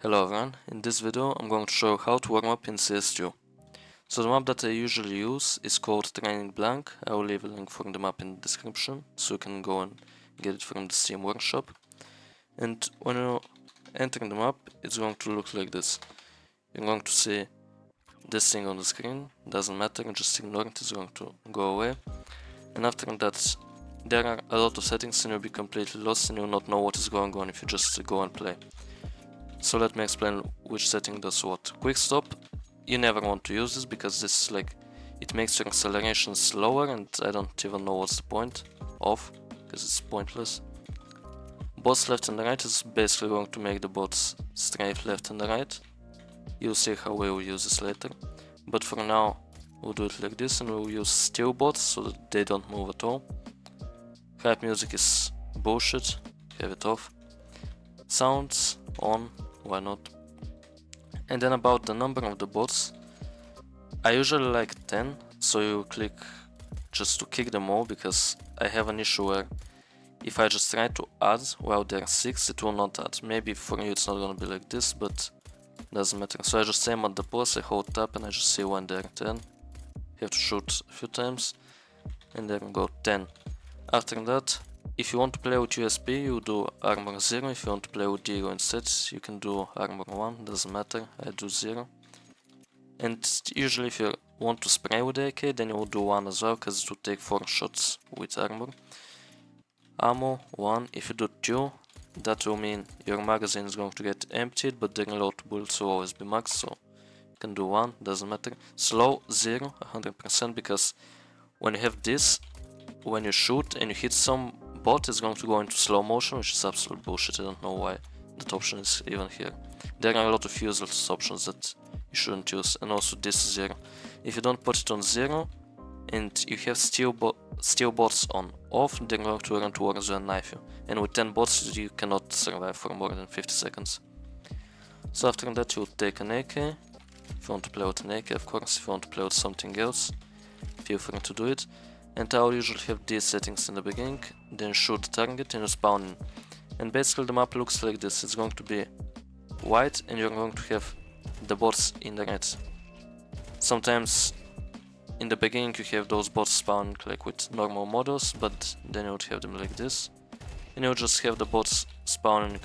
Hello everyone, in this video I'm going to show how to warm up in CS2. So the map that I usually use is called Training Blank. I will leave a link for the map in the description so you can go and get it from the Steam workshop. And when you enter the map, it's going to look like this. You're going to see this thing on the screen, doesn't matter, just ignore it, it's going to go away. And after that, there are a lot of settings and you'll be completely lost and you'll not know what is going on if you just go and play. So let me explain which setting does what. Quick stop, you never want to use this because this it makes your acceleration slower and I don't even know what's the point of, because it's pointless. Bots left and right is basically going to make the bots strafe left and right. You'll see how we will use this later. But for now, we'll do it like this and we'll use steal bots so that they don't move at all. Hype music is bullshit, have it off. Sounds on, why not? And then about the number of the bots, I usually like 10, so you click just to kick them all, because I have an issue where if I just try to add while there are 6, it will not add. Maybe for you it's not gonna be like this, but doesn't matter. So I just aim at the boss, I hold tab and I just see when there are 10. You have to shoot a few times and then go 10. After that, if you want to play with USP, you do armor 0. If you want to play with Diego instead, you can do armor 1, doesn't matter, I do 0. And usually if you want to spray with the AK, then you will do 1 as well, because it will take 4 shots with armor. Ammo 1, if you do 2, that will mean your magazine is going to get emptied, but the reload bullets will always be maxed, so you can do 1, doesn't matter. Slow 0, 100%, because when you have this, when you shoot and you hit some bot, is going to go into slow motion, which is absolute bullshit. I don't know why that option is even here. There are a lot of useless options that you shouldn't use, and also this 0. If you don't put it on 0 and you have steal bots on off, they're going to run towards you and knife you. And with 10 bots you cannot survive for more than 50 seconds. So after that you take an AK, if you want to play with an AK of course, if you want to play with something else, feel free to do it. And I will usually have these settings in the beginning, then shoot the target and you spawn in. And basically the map looks like this. It's going to be white and you're going to have the bots in the red. Sometimes in the beginning you have those bots spawning like with normal models, but then you would have them like this. And you would just have the bots spawning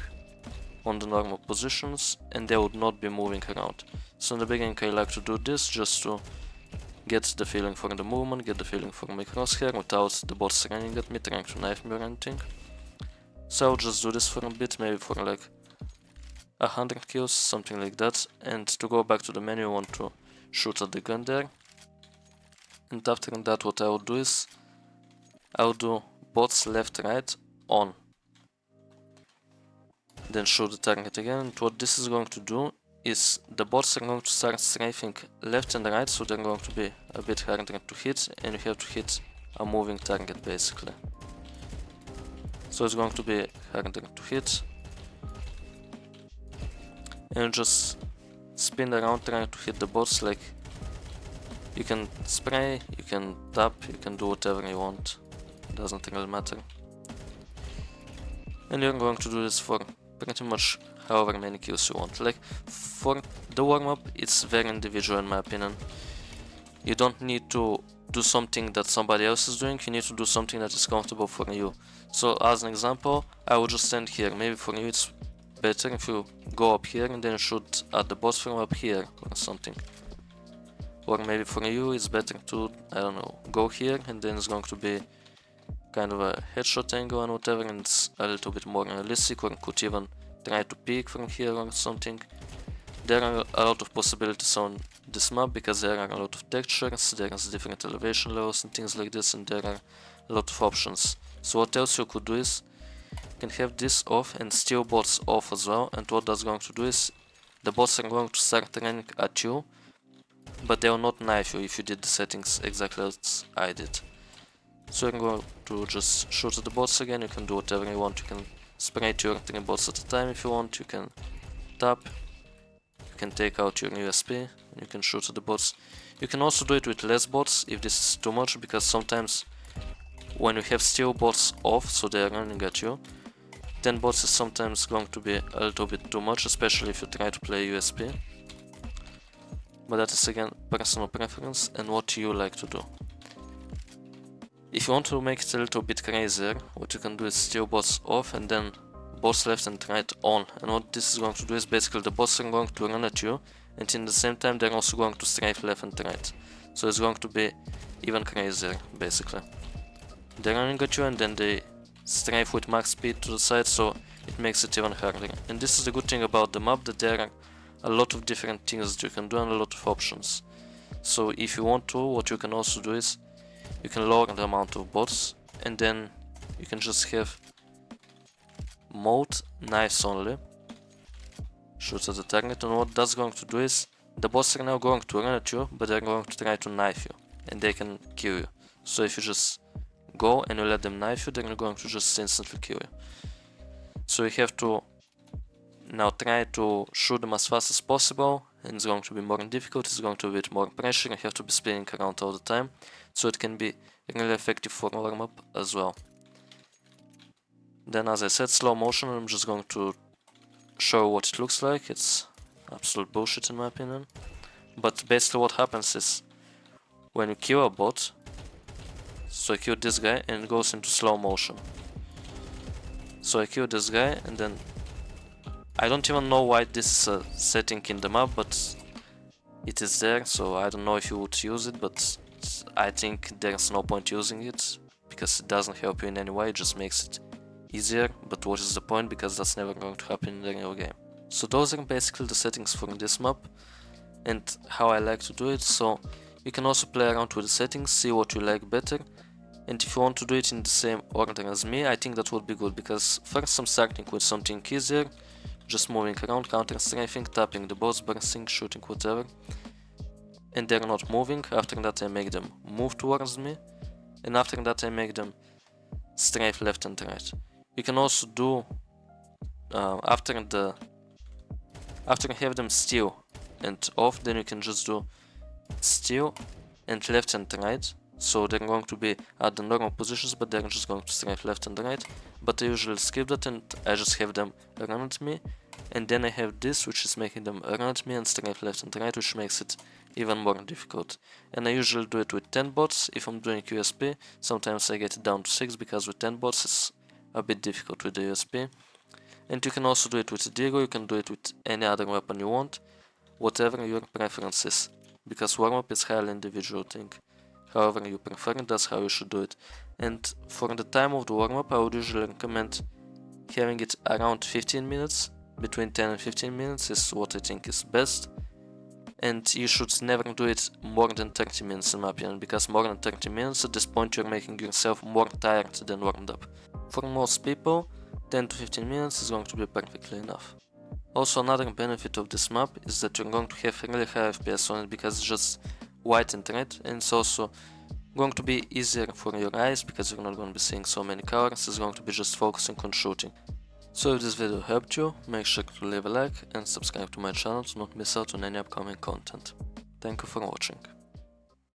on the normal positions and they would not be moving around. So in the beginning I like to do this just to get the feeling for the movement, get the feeling for my crosshair without the bots running at me, trying to knife me or anything. So I'll just do this for a bit, maybe for like 100 kills, something like that. And to go back to the menu, I want to shoot at the gun there. And after that, what I will do is, I'll do bots left, right, on. Then shoot the target again, and what this is going to do is the bots are going to start strafing left and right, so they're going to be a bit harder to hit, and you have to hit a moving target basically. So it's going to be harder to hit, and you just spin around trying to hit the bots. Like, you can spray, you can tap, you can do whatever you want, doesn't really matter. And you're going to do this for pretty much however many kills you want. Like, for the warm-up, it's very individual in my opinion. You don't need to do something that somebody else is doing, you need to do something that is comfortable for you. So as an example, I will just stand here. Maybe for you it's better if you go up here and then shoot at the boss from up here or something. Or maybe for you it's better to, I don't know, go here and then it's going to be kind of a headshot angle and whatever, and it's a little bit more realistic, or could even try to peek from here or something. There are a lot of possibilities on this map because there are a lot of textures, there are different elevation levels and things like this, and there are a lot of options. So what else you could do is, you can have this off and steal bots off as well, and what that's going to do is, the bots are going to start running at you, but they will not knife you if you did the settings exactly as I did. So you're going to just shoot at the bots again, you can do whatever you want, you can spray 2 or 3 bots at a time if you want, you can tap, you can take out your USP, and you can shoot at the bots. You can also do it with less bots if this is too much, because sometimes when you have steal bots off, so they are running at you, 10 bots is sometimes going to be a little bit too much, especially if you try to play USP. But that is again personal preference and what you like to do. If you want to make it a little bit crazier, what you can do is steal bots off and then bots left and right on. And what this is going to do is basically the bots are going to run at you, and in the same time they're also going to strafe left and right. So it's going to be even crazier basically. They're running at you and then they strafe with max speed to the side, so it makes it even harder. And this is the good thing about the map, that there are a lot of different things that you can do and a lot of options. So if you want to, what you can also do is you can lower the amount of bots, and then you can just have mode knives only, shoot at the target, and what that's going to do is the bots are now going to run at you, but they're going to try to knife you and they can kill you. So if you just go and you let them knife you, they're going to just instantly kill you. So you have to now try to shoot them as fast as possible, and it's going to be more difficult, it's going to be a bit more pressure, you have to be spinning around all the time, so it can be really effective for warm-up as well. Then, as I said, slow motion, I'm just going to show what it looks like. It's absolute bullshit in my opinion. But basically what happens is, when you kill a bot, so I kill this guy and it goes into slow motion. So I kill this guy and then I don't even know why this is a setting in the map, but it is there, so I don't know if you would use it, but I think there's no point using it, because it doesn't help you in any way, it just makes it easier, but what is the point, because that's never going to happen in the real game. So those are basically the settings for this map, and how I like to do it. So you can also play around with the settings, see what you like better, and if you want to do it in the same order as me, I think that would be good, because first I'm starting with something easier, just moving around, counter-strafing, tapping the bots, bursting, shooting, whatever, and they're not moving. After that I make them move towards me, and after that I make them strafe left and right. You can also do, after you have them steal and off, then you can just do steal and left and right. So they're going to be at the normal positions, but they're just going to strafe left and right. But I usually skip that and I just have them run at me. And then I have this, which is making them run at me and strafe left and right, which makes it even more difficult. And I usually do it with 10 bots. If I'm doing USP, sometimes I get it down to 6, because with 10 bots it's a bit difficult with the USP. And you can also do it with Diego, you can do it with any other weapon you want, whatever your preference is. Because warm-up is highly individual thing. However you prefer it, that's how you should do it. And for the time of the warm-up, I would usually recommend having it around 15 minutes. Between 10 and 15 minutes is what I think is best. And you should never do it more than 30 minutes in my opinion, because more than 30 minutes, at this point you're making yourself more tired than warmed up. For most people, 10 to 15 minutes is going to be perfectly enough. Also, another benefit of this map is that you're going to have really high FPS on it, because it's just white and red, and it's also going to be easier for your eyes, because you're not going to be seeing so many colors, it's going to be just focusing on shooting. So if this video helped you, make sure to leave a like and subscribe to my channel to not miss out on any upcoming content. Thank you for watching.